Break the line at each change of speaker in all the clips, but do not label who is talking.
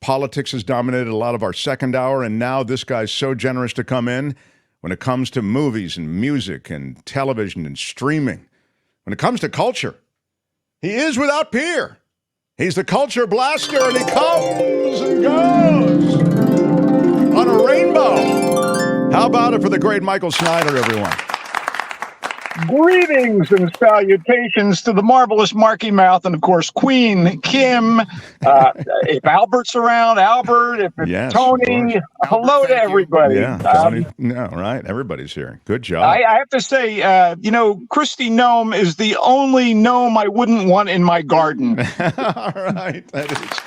Politics has dominated a lot of our second hour, and now this guy's so generous to come in when it comes to movies and music and television and streaming. When it comes to culture, he is without peer. He's the culture blaster, and he comes and goes on a rainbow. How about it for the great Michael Snyder, everyone?
Greetings and salutations to the marvelous Marky Mouth and, of course, Queen Kim. If Albert's around, Albert. If it's
Yes,
Tony, hello to everybody.
Yeah, Tony. No, right. Everybody's here. Good job.
I have to say, Christy Gnome is the only gnome I wouldn't want in my garden.
All right, that is.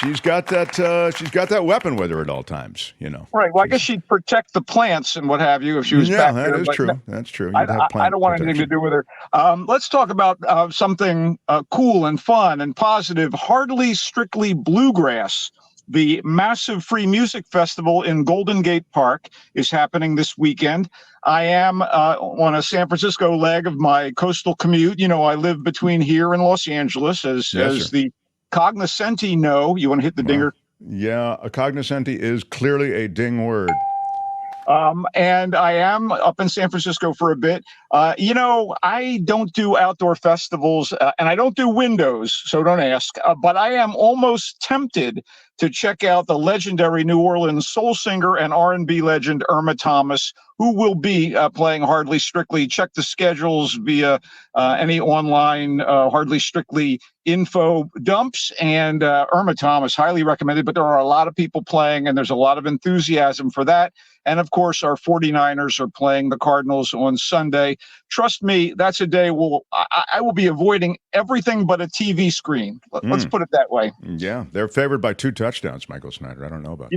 She's got that weapon with her at all times, you know.
Right. Well, I guess she'd protect the plants and what have you if she was back there.
Yeah, that is true. That's true.
I don't want anything to do with her. Let's talk about something cool and fun and positive. Hardly Strictly Bluegrass, the massive free music festival in Golden Gate Park, is happening this weekend. I am on a San Francisco leg of my coastal commute. You know, I live between here and Los Angeles, as the cognoscenti know. You want to hit the dinger?
Yeah, a cognoscenti is clearly a ding word.
And I am up in San Francisco for a bit. I don't do outdoor festivals and I don't do windows, so don't ask. But I am almost tempted to check out the legendary New Orleans soul singer and R&B legend Irma Thomas, who will be playing Hardly Strictly. Check the schedules via any online Hardly Strictly info dumps. And Irma Thomas, highly recommended. But there are a lot of people playing, and there's a lot of enthusiasm for that. And, of course, our 49ers are playing the Cardinals on Sunday. Trust me, that's a day I will be avoiding everything but a TV screen. Let's put it that way.
Yeah, they're favored by 2 touchdowns, Michael Snyder. I don't know about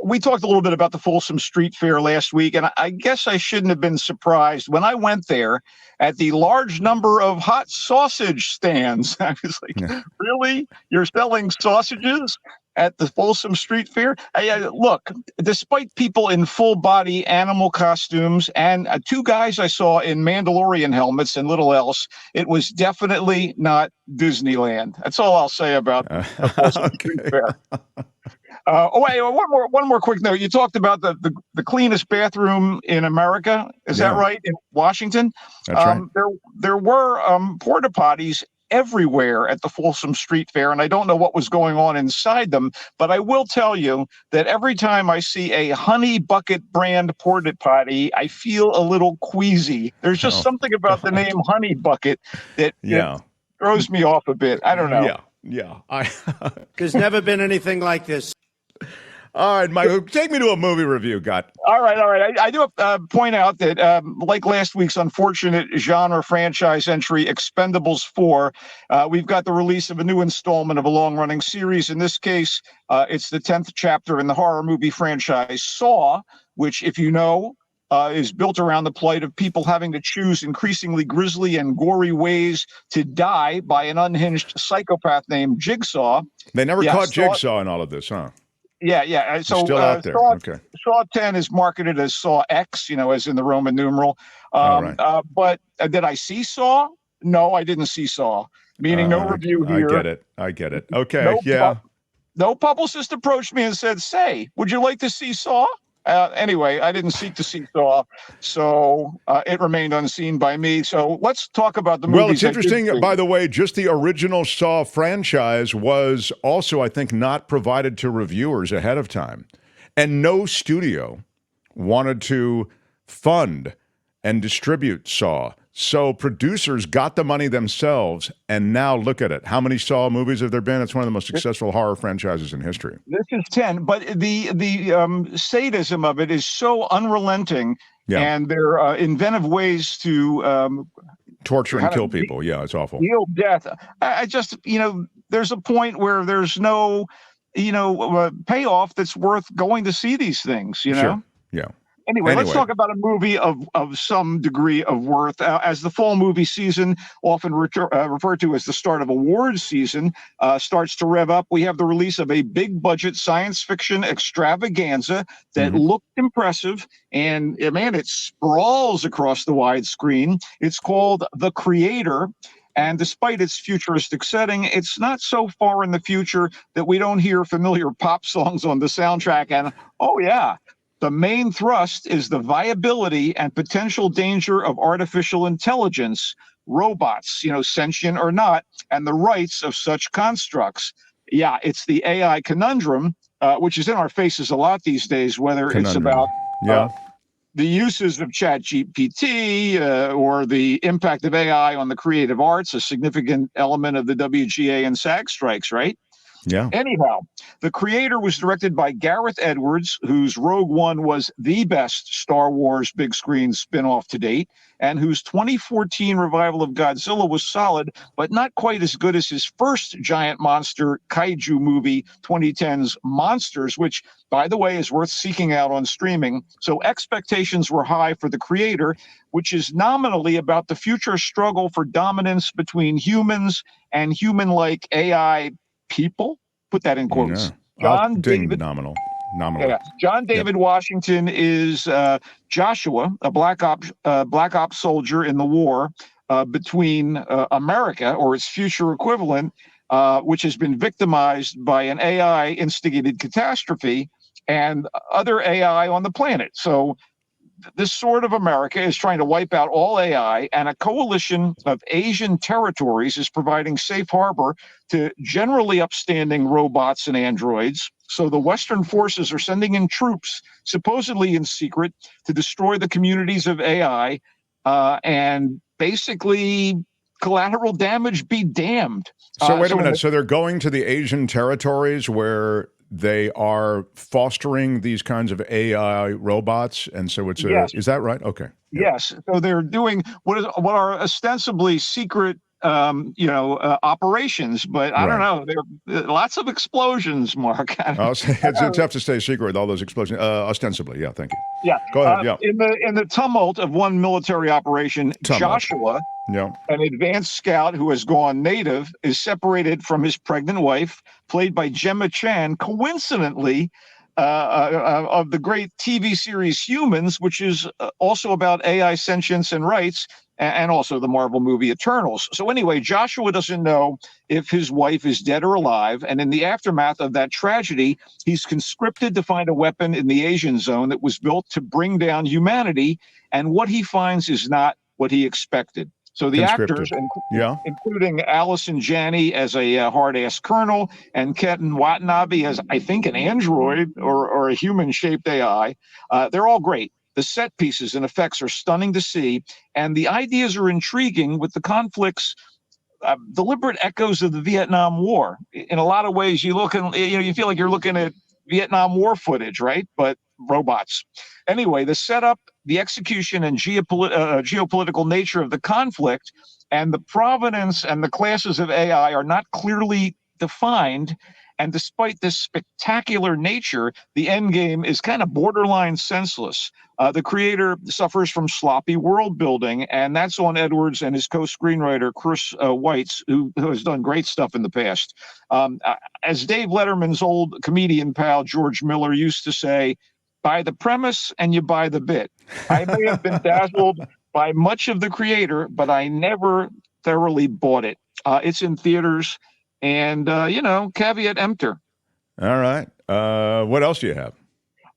we talked a little bit about the Folsom Street Fair last week, and I guess I shouldn't have been surprised when I went there at the large number of hot sausage stands. I was like, Really? You're selling sausages at the Folsom Street Fair? Look, despite people in full-body animal costumes and 2 guys I saw in Mandalorian helmets and little else, it was definitely not Disneyland. That's all I'll say about the Folsom Street Fair. One more quick note. You talked about the cleanest bathroom in America. Is that right? In Washington?
That's right.
There were porta potties everywhere at the Folsom Street Fair, and I don't know what was going on inside them, but I will tell you that every time I see a Honey Bucket brand porta potty, I feel a little queasy. There's just something about the name Honey Bucket that throws me off a bit. I don't know.
Yeah.
There's never been anything like this.
All right, Michael, take me to a movie review,
All right. I do point out that, like last week's unfortunate genre franchise entry, Expendables 4, we've got the release of a new installment of a long-running series. In this case, it's the 10th chapter in the horror movie franchise Saw, which, if you know, is built around the plight of people having to choose increasingly grisly and gory ways to die by an unhinged psychopath named Jigsaw.
They never caught Jigsaw in all of this, huh?
Yeah. So
still out there.
Saw 10 is marketed as Saw X, as in the Roman numeral. But did I see Saw? No, I didn't see Saw. Meaning no review here.
I get it. Okay,
No publicist approached me and said, "Say, would you like to see Saw?" Anyway, I didn't seek to see Saw, so it remained unseen by me. So let's talk about the movies.
Well, it's interesting, by the way, just the original Saw franchise was also, I think, not provided to reviewers ahead of time. And no studio wanted to fund and distribute Saw. So producers got the money themselves, and now look at it. How many Saw movies have there been? It's one of the most successful horror franchises in history.
This is 10, but the sadism of it is so unrelenting, and their inventive ways to
torture and kill people. Yeah, it's awful.
Deal death. I just, there's a point where there's no, payoff that's worth going to see these things,
Sure. Yeah.
Anyway, let's talk about a movie of some degree of worth. As the fall movie season, often referred to as the start of awards season, starts to rev up, we have the release of a big-budget science fiction extravaganza that looked impressive, and, man, it sprawls across the widescreen. It's called The Creator. And despite its futuristic setting, it's not so far in the future that we don't hear familiar pop songs on the soundtrack. And oh, yeah, the main thrust is the viability and potential danger of artificial intelligence, robots, sentient or not, and the rights of such constructs. Yeah, it's the AI conundrum, which is in our faces a lot these days, whether it's about
yeah.
the uses of ChatGPT or the impact of AI on the creative arts, a significant element of the WGA and SAG strikes, right?
Yeah.
Anyhow, The Creator was directed by Gareth Edwards, whose Rogue One was the best Star Wars big screen spin-off to date, and whose 2014 revival of Godzilla was solid, but not quite as good as his first giant monster kaiju movie, 2010's Monsters, which, by the way, is worth seeking out on streaming. So expectations were high for The Creator, which is nominally about the future struggle for dominance between humans and human-like AI people. Put that in quotes.
Yeah. Nominal.
Yeah. John David Washington is Joshua, a black ops soldier in the war between America or its future equivalent, which has been victimized by an AI instigated catastrophe, and other AI on the planet. So this sort of America is trying to wipe out all AI, and a coalition of Asian territories is providing safe harbor to generally upstanding robots and androids. So the Western forces are sending in troops, supposedly in secret, to destroy the communities of AI, and basically collateral damage be damned.
So wait a minute. So they're going to the Asian territories where they are fostering these kinds of AI robots, and so it's is that right? Okay.
Yes. So they're doing what are ostensibly secret, operations, but I don't know. There are lots of explosions, Mark.
It's tough to stay secret with all those explosions. Ostensibly, yeah. Thank you.
Yeah.
Go ahead. Yeah.
In the tumult of one military operation, Joshua, an advanced scout who has gone native, is separated from his pregnant wife, played by Gemma Chan, coincidentally, of the great TV series Humans, which is also about AI sentience and rights, and also the Marvel movie Eternals. So anyway, Joshua doesn't know if his wife is dead or alive, and in the aftermath of that tragedy, he's conscripted to find a weapon in the Asian zone that was built to bring down humanity, and what he finds is not what he expected. So the actors, including Allison Janney as a hard-ass colonel, and Ken Watanabe as, I think, an android or a human-shaped AI, they're all great. The set pieces and effects are stunning to see, and the ideas are intriguing with the conflict's deliberate echoes of the Vietnam War. In a lot of ways, you feel like you're looking at Vietnam War footage, right? But robots. Anyway, the setup, the execution, and geopolitical nature of the conflict, and the provenance and the classes of AI are not clearly defined. And despite this spectacular nature, the end game is kind of borderline senseless. The creator suffers from sloppy world building, and that's on Edwards and his co-screenwriter, Chris Weitz, who has done great stuff in the past. As Dave Letterman's old comedian pal, George Miller, used to say, buy the premise and you buy the bit. I may have been dazzled by much of the creator, but I never thoroughly bought it. It's in theaters. And, caveat emptor.
All right. What else do you have?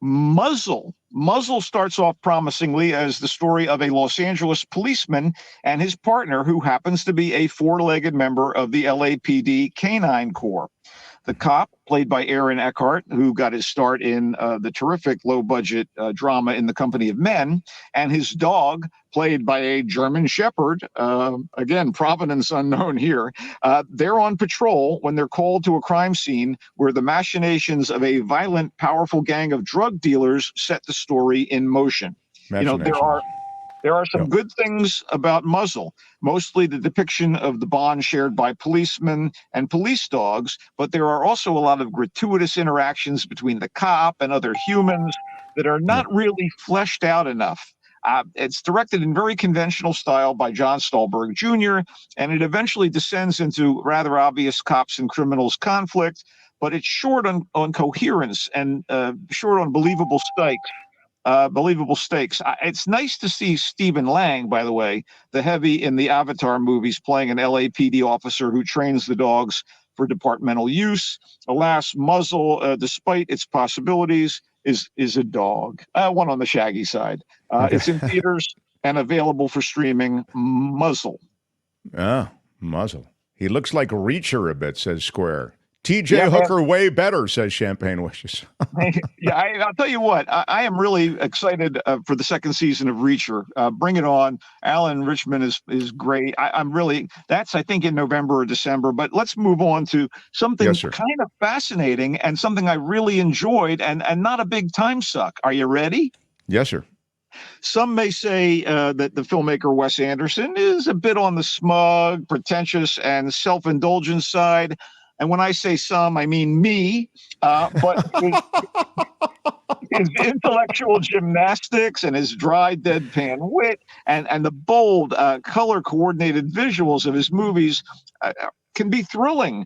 Muzzle. Muzzle starts off promisingly as the story of a Los Angeles policeman and his partner, who happens to be a four-legged member of the LAPD Canine Corps. The cop, played by Aaron Eckhart, who got his start in the terrific low-budget drama In the Company of Men, and his dog, played by a German Shepherd, again, provenance unknown here, they're on patrol when they're called to a crime scene where the machinations of a violent, powerful gang of drug dealers set the story in motion. There are some good things about Muzzle, mostly the depiction of the bond shared by policemen and police dogs, but there are also a lot of gratuitous interactions between the cop and other humans that are not really fleshed out enough. It's directed in very conventional style by John Stolberg Jr., and it eventually descends into rather obvious cops and criminals conflict, but it's short on coherence and short on believable stakes. believable stakes. It's nice to see Stephen Lang, by the way, the heavy in the Avatar movies, playing an LAPD officer who trains the dogs for departmental use. Alas, Muzzle, despite its possibilities, is a dog. One on the shaggy side.
Okay.
It's in theaters and available for streaming. Muzzle.
Ah, Muzzle. He looks like Reacher a bit, says Square. TJ
Yeah,
Hooker way better, says Champagne Wishes.
Yeah, I'll tell you what, I am really excited for the second season of Reacher. Bring it on. Alan Richman is great. I'm really, that's, I think, in November or December. But let's move on to something
Yes, sir.
kind of fascinating and something I really enjoyed and not a big time suck. Are you ready?
Yes, sir.
Some may say that the filmmaker Wes Anderson is a bit on the smug, pretentious, and self-indulgent side. And when I say some, I mean me. But his intellectual gymnastics and his dry, deadpan wit and the bold, color-coordinated visuals of his movies can be thrilling,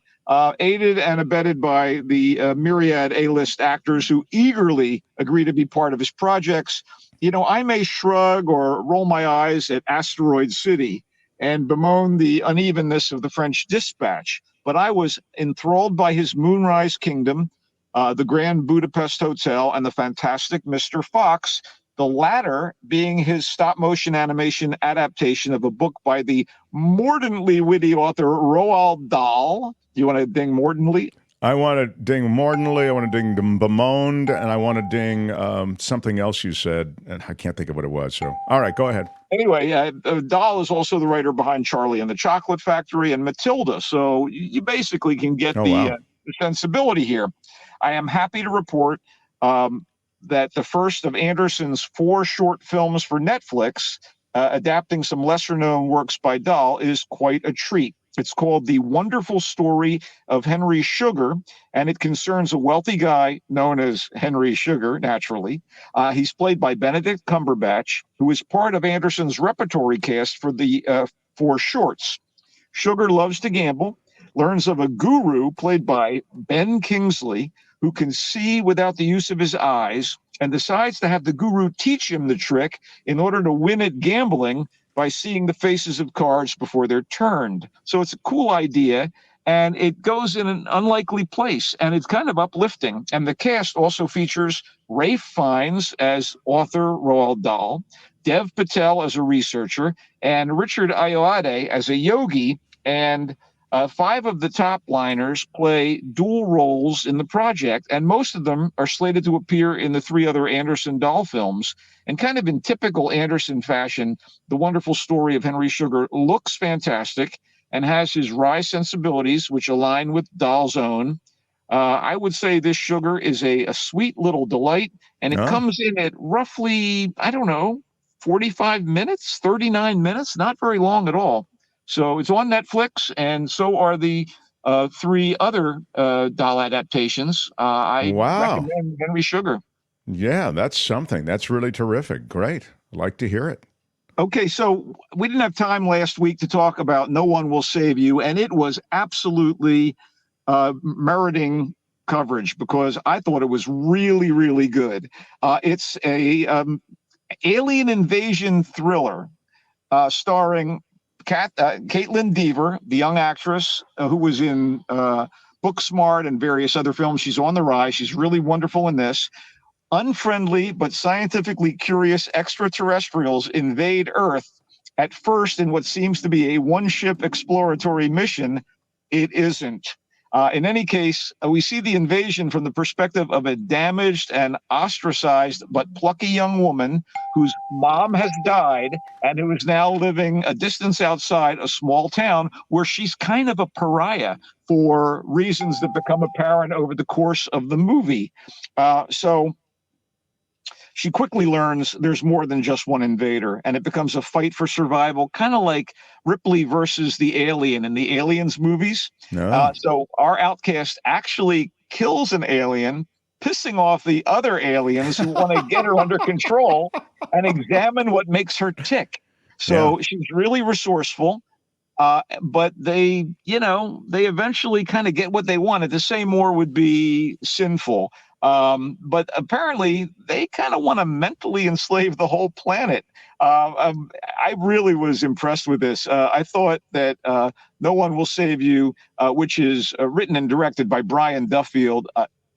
aided and abetted by the myriad A-list actors who eagerly agree to be part of his projects. You know, I may shrug or roll my eyes at Asteroid City and bemoan the unevenness of the French Dispatch, but I was enthralled by his Moonrise Kingdom, the Grand Budapest Hotel, and the fantastic Mr. Fox, the latter being his stop-motion animation adaptation of a book by the mordantly witty author Roald Dahl. Do you want to ding mordantly?
I want to ding mordantly, I want to ding bemoaned, and I want to ding something else you said, and I can't think of what it was. So, all right, go ahead.
Anyway, Dahl is also the writer behind Charlie and the Chocolate Factory and Matilda. So you basically can get the sensibility here. I am happy to report that the first of Anderson's 4 short films for Netflix, adapting some lesser-known works by Dahl, is quite a treat. It's called The Wonderful Story of Henry Sugar, and it concerns a wealthy guy known as Henry Sugar, naturally. He's played by Benedict Cumberbatch, who is part of Anderson's repertory cast for the 4 shorts. Sugar loves to gamble, learns of a guru played by Ben Kingsley, who can see without the use of his eyes, and decides to have the guru teach him the trick in order to win at gambling by seeing the faces of cards before they're turned. So it's a cool idea, and it goes in an unlikely place, and it's kind of uplifting. And the cast also features Ralph Fiennes as author Roald Dahl, Dev Patel as a researcher, and Richard Ayoade as a yogi, and 5 of the top liners play dual roles in the project, and most of them are slated to appear in the 3 other Anderson Dahl films. And kind of in typical Anderson fashion, The Wonderful Story of Henry Sugar looks fantastic and has his wry sensibilities, which align with Dahl's own. I would say this Sugar is a sweet little delight, and it comes in at roughly, 45 minutes, 39 minutes, not very long at all. So it's on Netflix, and so are the 3 other Dahl adaptations. I recommend Henry Sugar.
Yeah, that's something. That's really terrific. Great. I'd like to hear it.
Okay, so we didn't have time last week to talk about No One Will Save You, and it was absolutely meriting coverage because I thought it was really, really good. It's a alien invasion thriller starring Caitlin Dever, the young actress who was in Booksmart and various other films. She's on the rise. She's really wonderful in this. Unfriendly but scientifically curious extraterrestrials invade Earth, at first in what seems to be a one-ship exploratory mission. It isn't. In any case, we see the invasion from the perspective of a damaged and ostracized but plucky young woman whose mom has died and who is now living a distance outside a small town where she's kind of a pariah for reasons that become apparent over the course of the movie. So she quickly learns there's more than just one invader, and it becomes a fight for survival, kind of like Ripley versus the alien in the Aliens movies. So our outcast actually kills an alien, pissing off the other aliens who want to get her under control and examine what makes her tick. So she's really resourceful. But they eventually kind of get what they wanted. To say more would be sinful. But apparently they kind of want to mentally enslave the whole planet. I really was impressed with this. I thought that No One Will Save You, which is written and directed by Brian Duffield,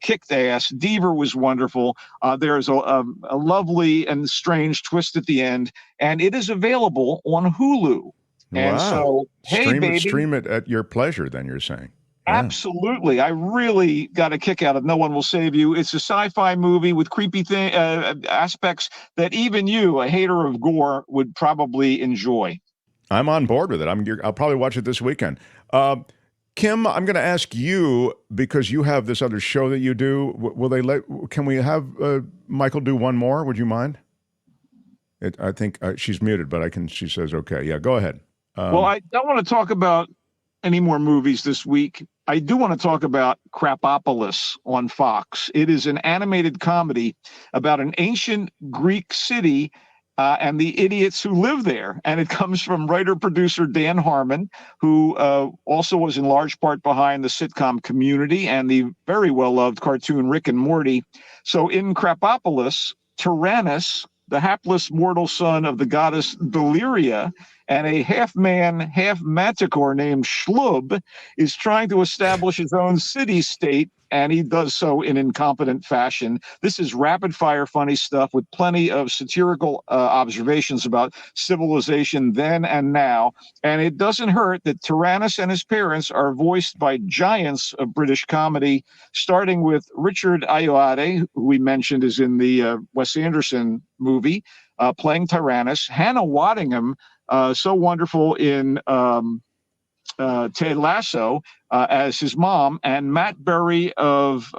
kicked ass. Deaver was wonderful. There's a lovely and strange twist at the end, and it is available on Hulu. And
Wow.
so, hey, baby.
Stream it at your pleasure, then you're saying. Yeah.
Absolutely. I really got a kick out of No One Will Save You. It's a sci-fi movie with creepy aspects that even you, a hater of gore, would probably enjoy.
I'm on board with it. I'll probably watch it this weekend. Kim, I'm going to ask you, because you have this other show that you do. Can we have Michael do one more? Would you mind? I think she's muted, but she says, okay. Yeah, go ahead.
Well, I don't want to talk about any more movies this week. I do want to talk about Crapopolis on Fox. It is an animated comedy about an ancient Greek city and the idiots who live there. And it comes from writer-producer Dan Harmon, who also was in large part behind the sitcom Community and the very well-loved cartoon Rick and Morty. So in Crapopolis, Tyrannus, the hapless mortal son of the goddess Deliria, and a half-man, half-manticore named Schlub is trying to establish his own city-state, and he does so in incompetent fashion. This is rapid-fire funny stuff with plenty of satirical observations about civilization then and now. And it doesn't hurt that Tyrannus and his parents are voiced by giants of British comedy, starting with Richard Ayoade, who we mentioned is in the Wes Anderson movie, playing Tyrannus. Hannah Waddingham, so wonderful in Ted Lasso as his mom, and Matt Berry of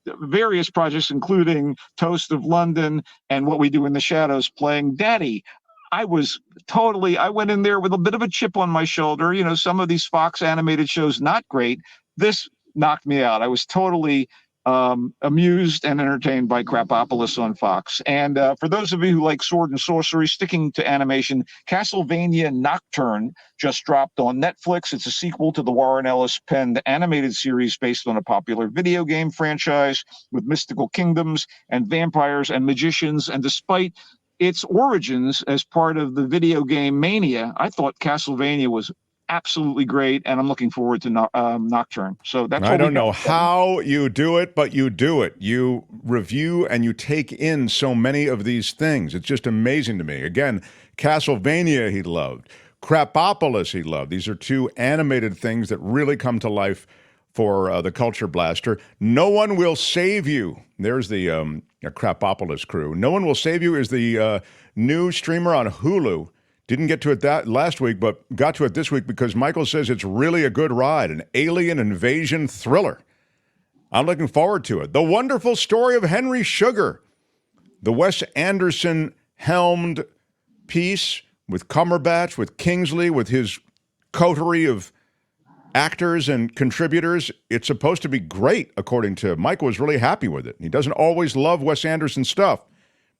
various projects, including Toast of London and What We Do in the Shadows, playing Daddy. I went in there with a bit of a chip on my shoulder. You know, some of these Fox animated shows, not great. This knocked me out. I was totally amused and entertained by Crapopolis on Fox. And for those of you who like sword and sorcery, sticking to animation, Castlevania Nocturne just dropped on Netflix. It's a sequel to the Warren Ellis penned animated series based on a popular video game franchise with mystical kingdoms and vampires and magicians. And despite its origins as part of the video game mania, I thought Castlevania was absolutely great, and I'm looking forward to Nocturne. So that's
I don't know how you do it, but you do it. You review and you take in so many of these things. It's just amazing to me. Again, Castlevania he loved. Crapopolis he loved. These are two animated things that really come to life for the Culture Blaster. No One Will Save You. There's the Crapopolis crew. No One Will Save You is the new streamer on Hulu. Didn't get to it that last week, but got to it this week because Michael says it's really a good ride, an alien invasion thriller. I'm looking forward to it. The Wonderful Story of Henry Sugar, the Wes Anderson helmed piece with Cumberbatch, with Kingsley, with his coterie of actors and contributors. It's supposed to be great, according to Michael. Was really happy with it. He doesn't always love Wes Anderson stuff,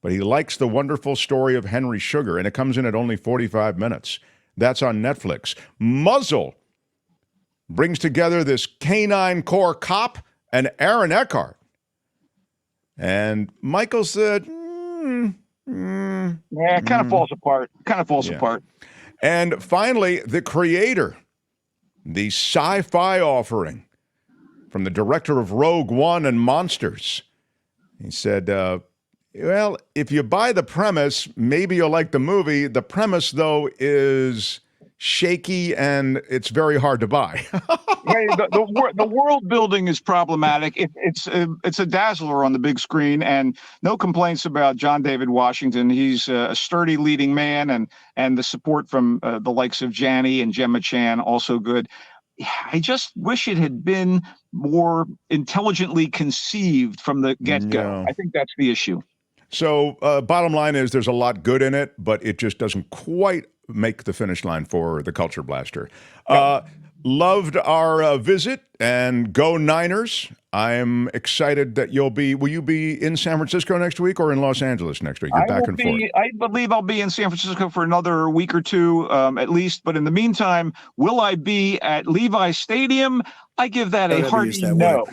but he likes The Wonderful Story of Henry Sugar, and it comes in at only 45 minutes. That's on Netflix. Muzzle brings together this canine corps cop and Aaron Eckhart. And Michael said,
yeah, it kind of falls apart. Apart.
And finally, The Creator, the sci-fi offering from the director of Rogue One and Monsters. He said, well, if you buy the premise, maybe you'll like the movie. The premise, though, is shaky and it's very hard to buy.
The world building is problematic. It's a dazzler on the big screen, and no complaints about John David Washington. He's a sturdy leading man, and the support from the likes of Janney and Gemma Chan also good. I just wish it had been more intelligently conceived from the get-go.
Yeah.
I think that's the issue.
So bottom line is there's a lot good in it, but it just doesn't quite make the finish line for the Culture Blaster. Loved our visit, and go Niners. I'm excited that will you be in San Francisco next week or in Los Angeles next week? You're back and forth.
I believe I'll be in San Francisco for another week or two, at least. But in the meantime, will I be at Levi's Stadium? I give that a hearty no.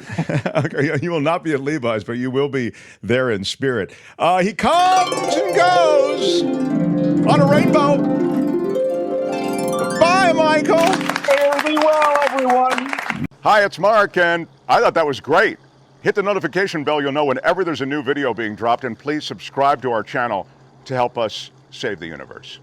Okay, you will not be at Levi's, but you will be there in spirit. He comes and goes on a rainbow. Bye, Michael.
Fare thee well, everyone.
Hi, it's Mark, and I thought that was great. Hit the notification bell. You'll know whenever there's a new video being dropped, and please subscribe to our channel to help us save the universe.